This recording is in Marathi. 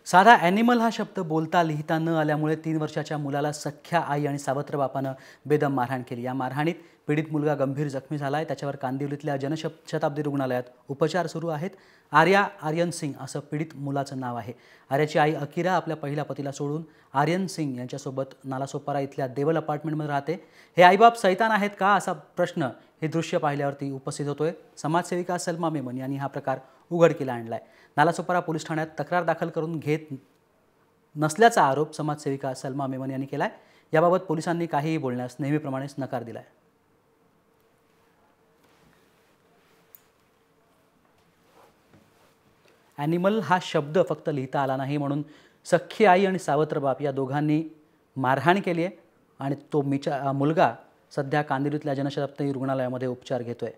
साधा ॲनिमल हा शब्द बोलता लिहिता न आल्यामुळे 3 वर्षाच्या मुलाला सख्ख्या आई आणि सावत्र बापानं बेदम मारहाण केली। या मारहाणीत पीडित मुलगा गंभीर जखमी झाला आहे। त्याच्यावर कांदिवलीतल्या जनशताब्दी रुग्णालयात उपचार सुरू आहेत। आर्यन सिंग असं पीडित मुलाचं नाव आहे। आर्याची आई अकिरा आपल्या पहिल्या पतीला सोडून आर्यन सिंग यांच्यासोबत नालासोपारा इथल्या देवल अपार्टमेंटमध्ये राहते। हे आईबाप सैतान आहेत का असा प्रश्न हे दृश्य पाहिल्यावरती उपस्थित होतोय। समाजसेविका सलमा मेमन यांनी हा प्रकार उघडकीला आणलाय। नालासोपारा पोलीस ठाण्यात तक्रार दाखल करून घेत नसल्याचा आरोप समाजसेविका सलमा मेमन यांनी केलाय। याबाबत पोलिसांनी काहीही बोलण्यास नेहमीप्रमाणेच नकार दिलाय। ॲनिमल हा शब्द फक्त लिहिता आला नाही म्हणून सख्खी आई आणि सावत्र बाप या दोघांनी मारहाण केली आहे आणि तो मुलगा सध्या कांदिवलीतल्या जनशताब्दी रुग्णालयामध्ये उपचार घेतोय।